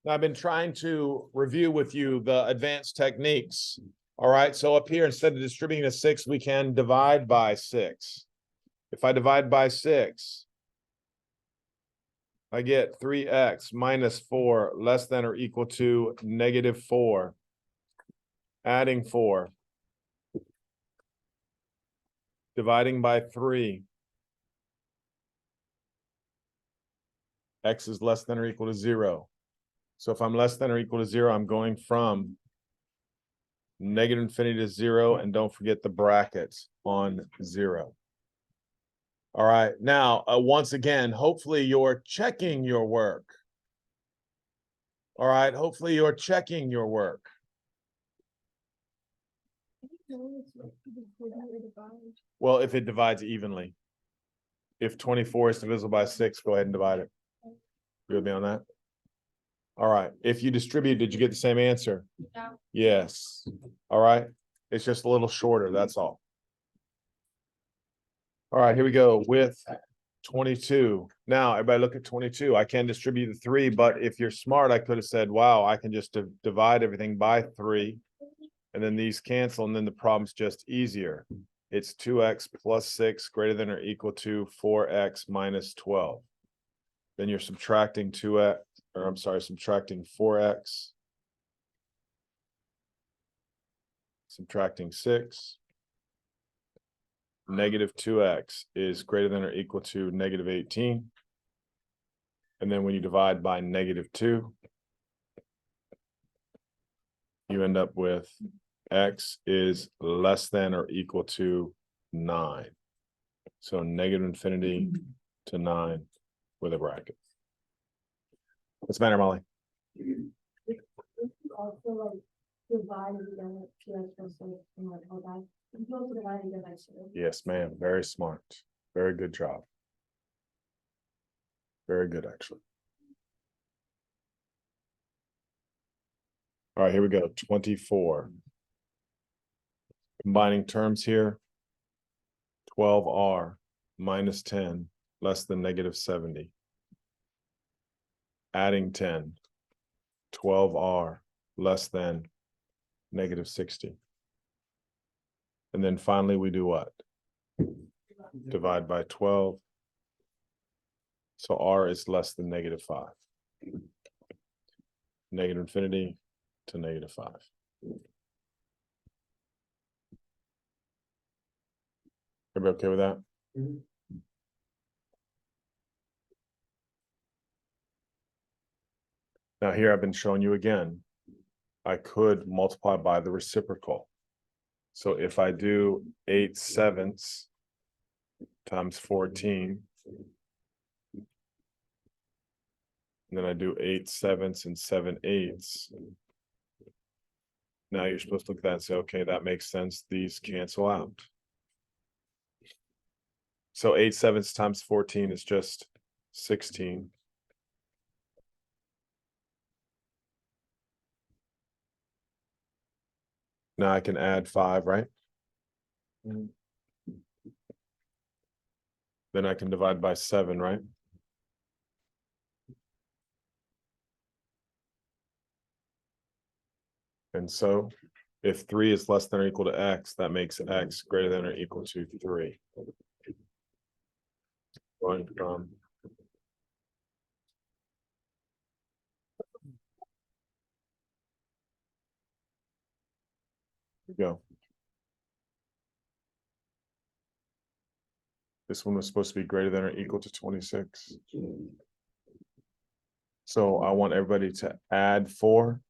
I've been trying to review with you the advanced techniques. All right, so up here, instead of distributing to 6, we can divide by 6. If I divide by 6, I get 3x minus 4 less than or equal to negative 4. Adding 4. Dividing by 3. X is less than or equal to 0. So if I'm less than or equal to 0, I'm going from negative infinity to 0, and don't forget the brackets on 0. All right, now, once again, hopefully you're checking your work. All right, hopefully you're checking your work. Well, if it divides evenly. If 24 is divisible by 6, go ahead and divide it. You with me on that? All right, if you distribute, did you get the same answer? Yeah. Yes. All right, it's just a little shorter, that's all. All right, here we go with 22. Now, everybody look at 22. I can distribute the 3, but if you're smart, I could have said, wow, I can just divide everything by 3, and then these cancel, and then the problem's just easier. It's 2x plus 6 greater than or equal to 4x minus 12. Then you're subtracting 2x, or I'm sorry, subtracting 4x, subtracting 6. Negative 2x is greater than or equal to negative 18. And then when you divide by negative 2, you end up with x is less than or equal to 9. So negative infinity to 9 with a bracket. What's the matter, Molly? Also, like, divide again with 2x plus 6 and like all that. You can also divide again by 2. Yes, ma'am. Very smart. Very good job. Very good, actually. All right, here we go. 24. Combining terms here. 12r minus 10 less than negative 70. Adding 10. 12r less than negative 60. And then finally we do what? Divide by 12. So r is less than negative 5. Negative infinity to negative 5. Everybody okay with that? Now here I've been showing you again, I could multiply by the reciprocal. So if I do 8/7 times 14, and then I do 8/7 and 7/8. Now you're supposed to look at that and say, okay, that makes sense. These cancel out. So 8/7 times 14 is just 16. Now I can add 5, right? Then I can divide by 7, right? And so if 3 is less than or equal to x, that makes x greater than or equal to 3. Going from go. This one was supposed to be greater than or equal to 26. So I want everybody to add 4.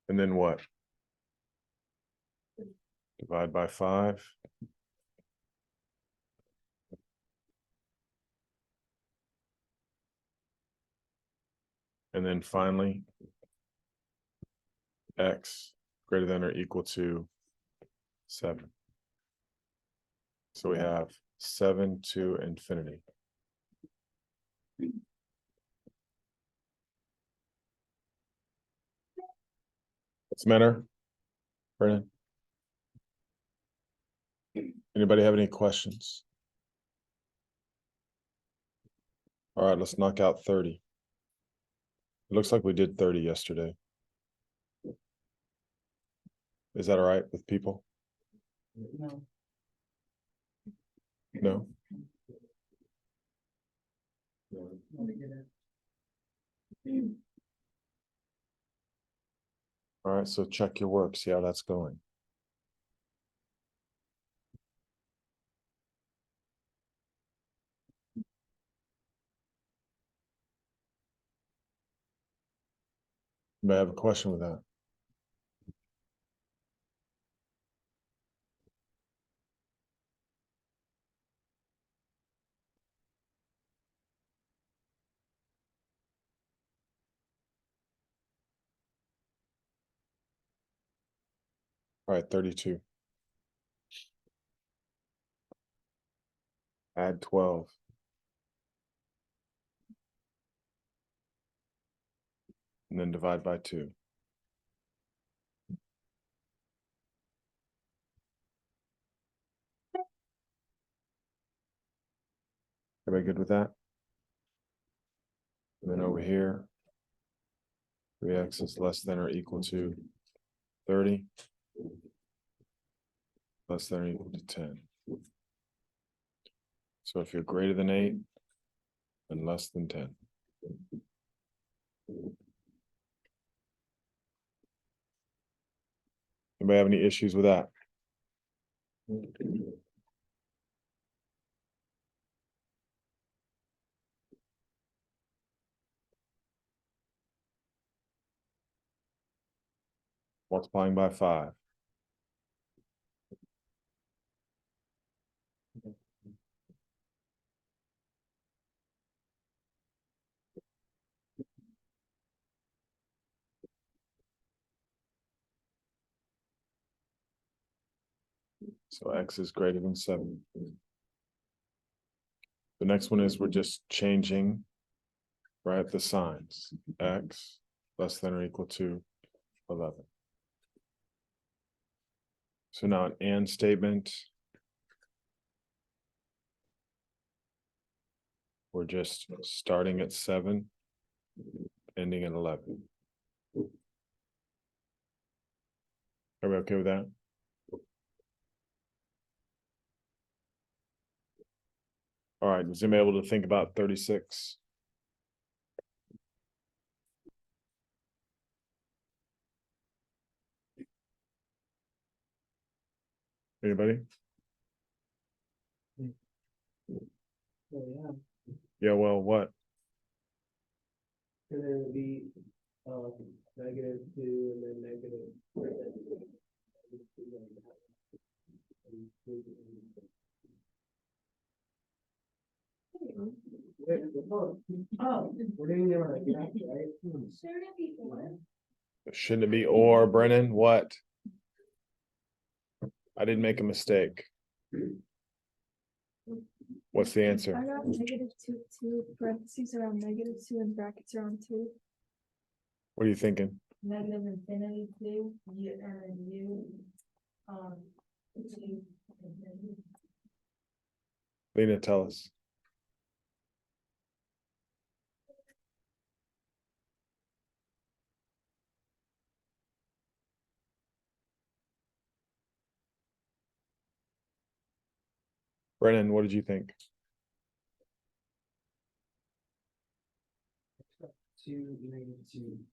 And then what? Divide by 5. And then finally, x greater than or equal to 7. So we have 7 to infinity. What's the matter, Brennan? Anybody have any questions? All right, let's knock out 30. It looks like we did 30 yesterday. Is that all right with people? No. No? All right, so check your work, see how that's going. May I have a question with that? All right, 32. Add 12. And then divide by 2. Everybody good with that? And then over here, 3x is less than or equal to 30. Less than or equal to 10. So if you're greater than 8 and less than 10. Anybody have any issues with that? Multiplying by 5. So x is greater than 7. The next one is we're just changing, right, the signs. X less than or equal to 11. So now an and statement. We're just starting at 7, ending at 11. Are we okay with that? All right, is anybody able to think about 36? Anybody? Yeah, Yeah, well, what? and then it would be, -2 and then negative. Oh, we're doing it like that, right? Shouldn't it be or? Shouldn't it be or, Brennan? What? I didn't make a mistake. What's the answer? I got -2, parentheses around -2 and brackets around 2. What are you thinking? Negative infinity two, you, and then you, two. Lena, tell us. Brennan, what did you think? 2, -2.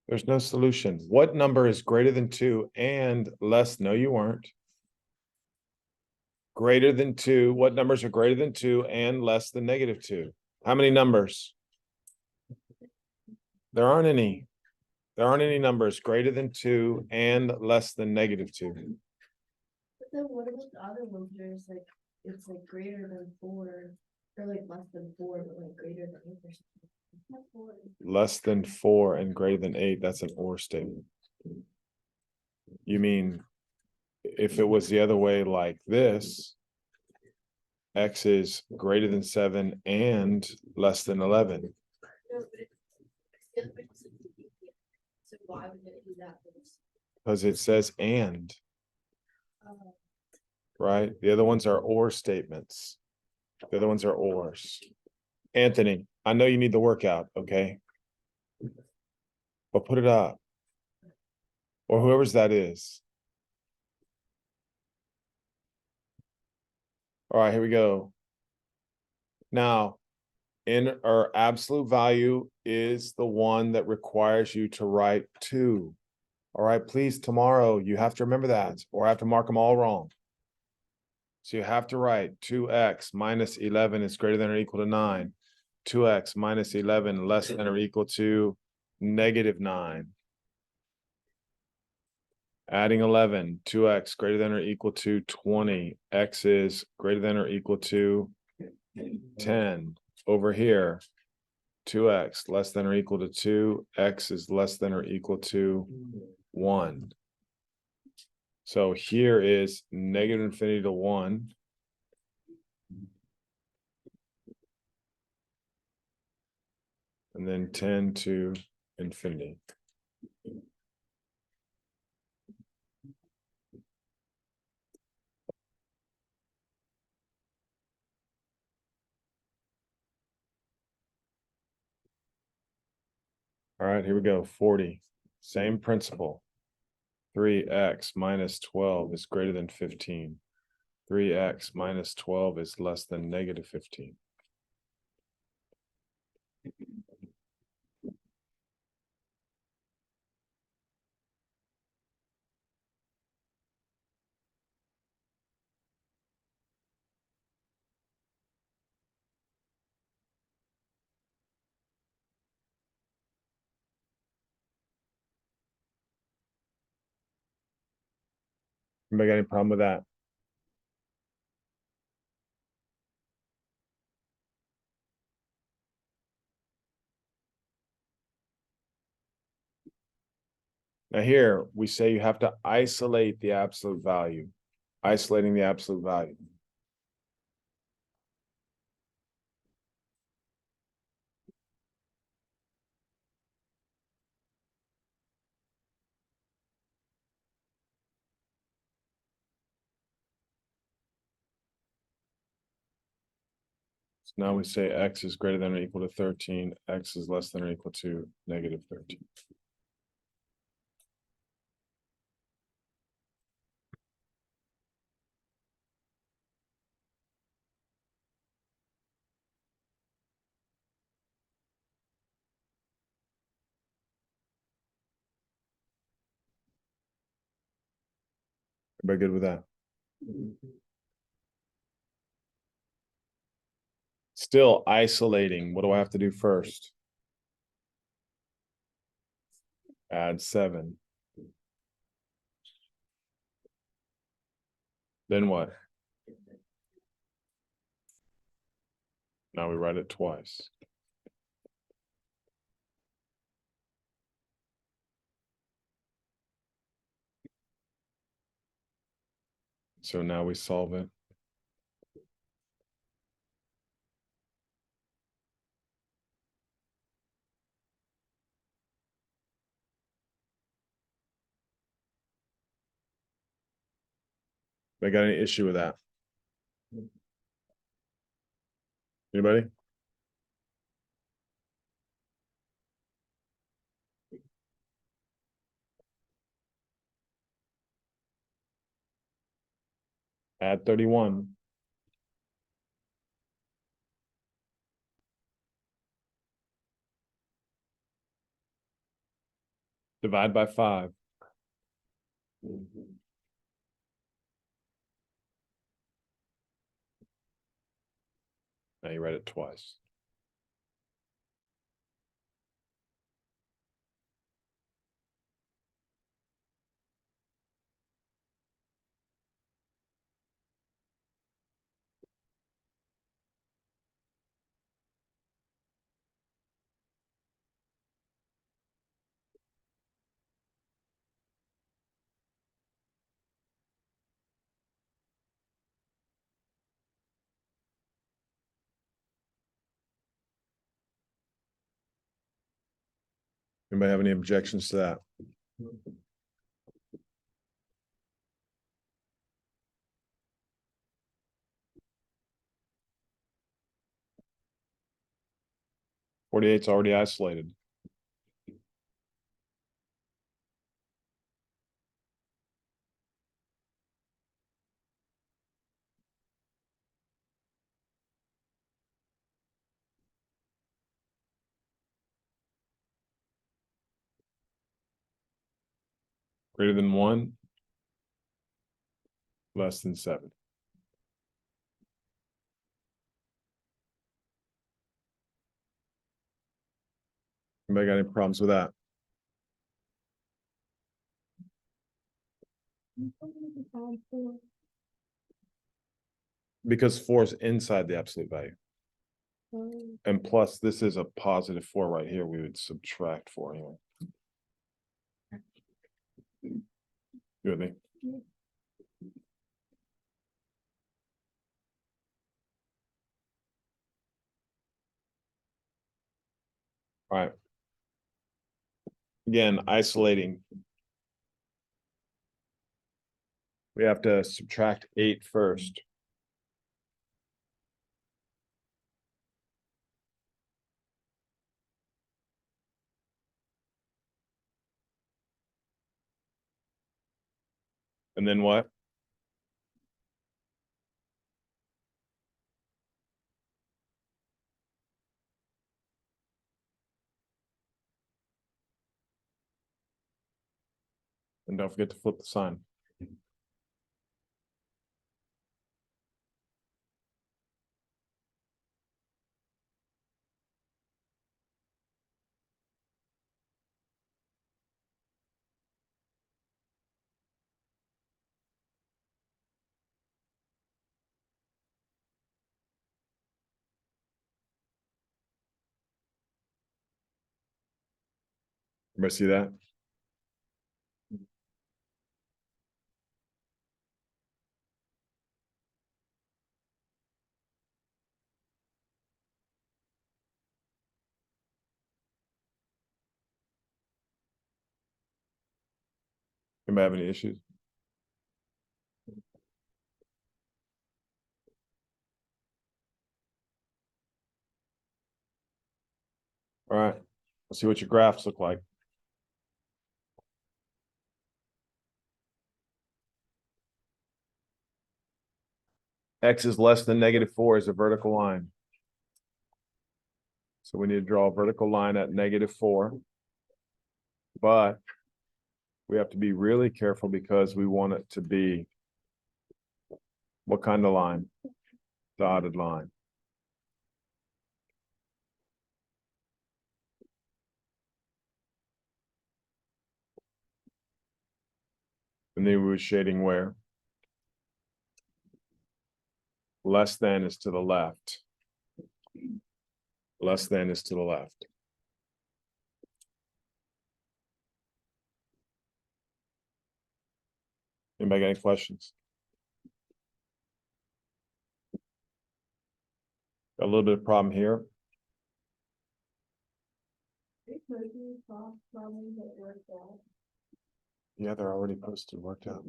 There's no solution. What number is greater than 2 and less? No, you weren't. Greater than 2. What numbers are greater than 2 and less than -2? How many numbers? There aren't any. There aren't any numbers greater than 2 and less than -2. But then what about the other ones where it's like greater than 4, or like less than 4, but like greater than 8 or something? That's 4. Less than 4 and greater than 8, that's an or statement. You mean if it was the other way like this, x is greater than 7 and less than 11. Because it says and, Oh, right? The other ones are or statements. The other ones are ors. Anthony, I know you need the workout, okay? But put it up. Or whoever's that is. All right, here we go. Now, in our absolute value is the one that requires you to write 2. All right, please, tomorrow you have to remember that, or I have to mark them all wrong. So you have to write 2x minus 11 is greater than or equal to 9. 2x minus 11 less than or equal to -9. Adding 11, 2x greater than or equal to 20. X is greater than or equal to 10. Over here, 2x less than or equal to 2. X is less than or equal to 1. So here is -infinity to 1. And then 10 to infinity. All right, here we go. 40. Same principle. 3x minus 12 is greater than 15. 3x minus 12 is less than -15. Anybody got any problem with that? Now here, we say you have to isolate the absolute value. Isolating the absolute value. So now we say x is greater than or equal to 13. X is less than or equal to -13. Everybody good with that? Still isolating. What do I have to do first? Add 7. Then what? Now we write it twice. So now we solve it. I got any issue with that? Anybody? Add 31. Divide by 5. Now you write it twice. Anybody have any objections to that? 48's already isolated. Greater than 1. Less than 7. Anybody got any problems with that? Because 4 is inside the absolute value. And plus, this is a positive 4 right here. We would subtract 4 anyway. You with me? All right. Again, isolating. We have to subtract 8 first. And then what? And don't forget to flip the sign. Everybody see that? Anybody have any issues? All right, let's see what your graphs look like. X is less than -4 is a vertical line. So we need to draw a vertical line at -4. But we have to be really careful because we want it to be what kind of line? Dotted line. And then we were shading where? Less than is to the left. Less than is to the left. Anybody got any questions? Got a little bit of problem here. Yeah, they're already posted, worked out.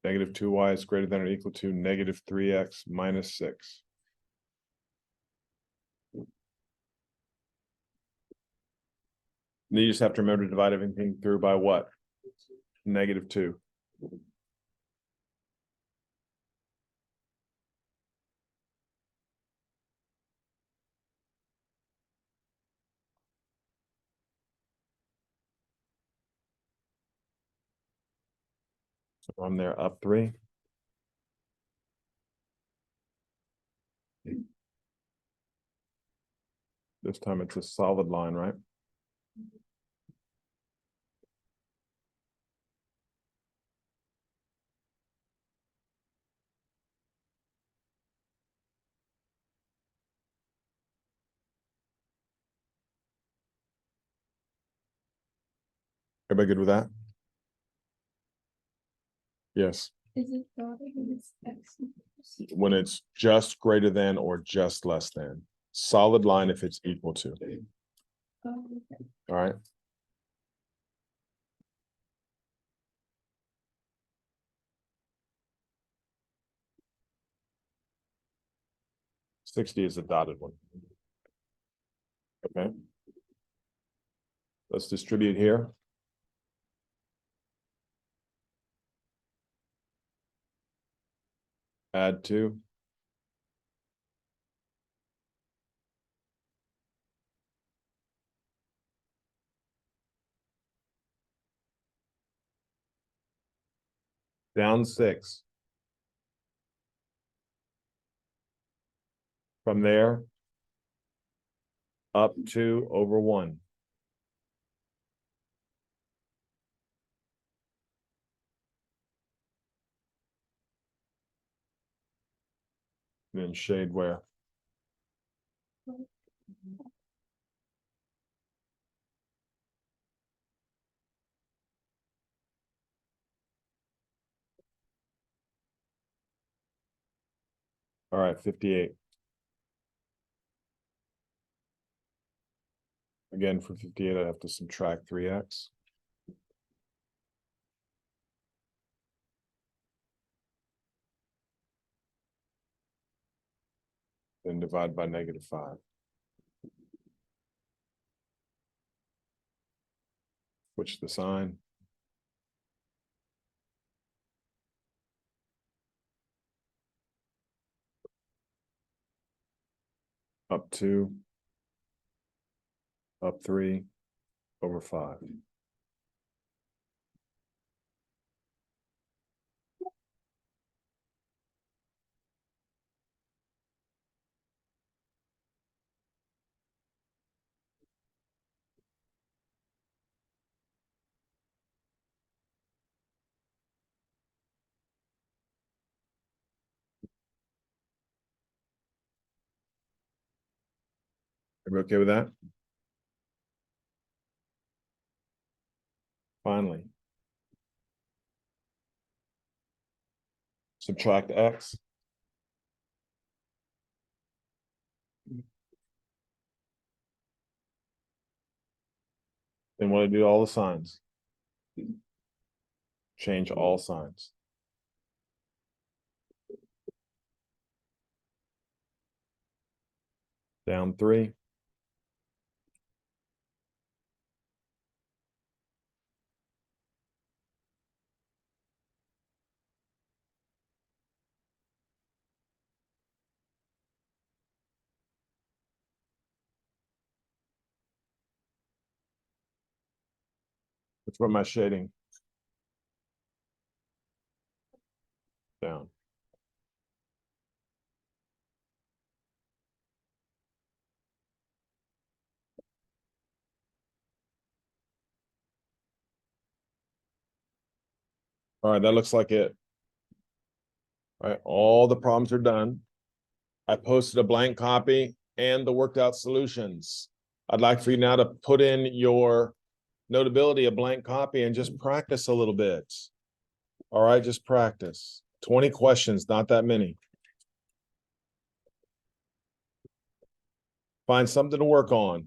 -2y is greater than or equal to -3x minus 6. And you just have to remember to divide everything through by what? -2. So I'm there up 3. This time it's a solid line, right? Everybody good with that? Yes. Is it dotted when it's X? When it's just greater than or just less than. Solid line if it's equal to. Oh, okay. All right. 60 is the dotted one. Okay. Let's distribute here. Add 2. Down 6. From there, up 2 over 1. Then shade where? All right, 58. Again, for 58, I have to subtract 3x. Then divide by -5. Switch the sign. Up 2. Up 3 over 5. Are we okay with that? Finally. Subtract x. Then want to do all the signs. Change all signs. Down 3. Let's put my shading down. All right, that looks like it. All right, all the problems are done. I posted a blank copy and the worked out solutions. I'd like for you now to put in your Notability, a blank copy, and just practice a little bit. All right, just practice. 20 questions, not that many. Find something to work on.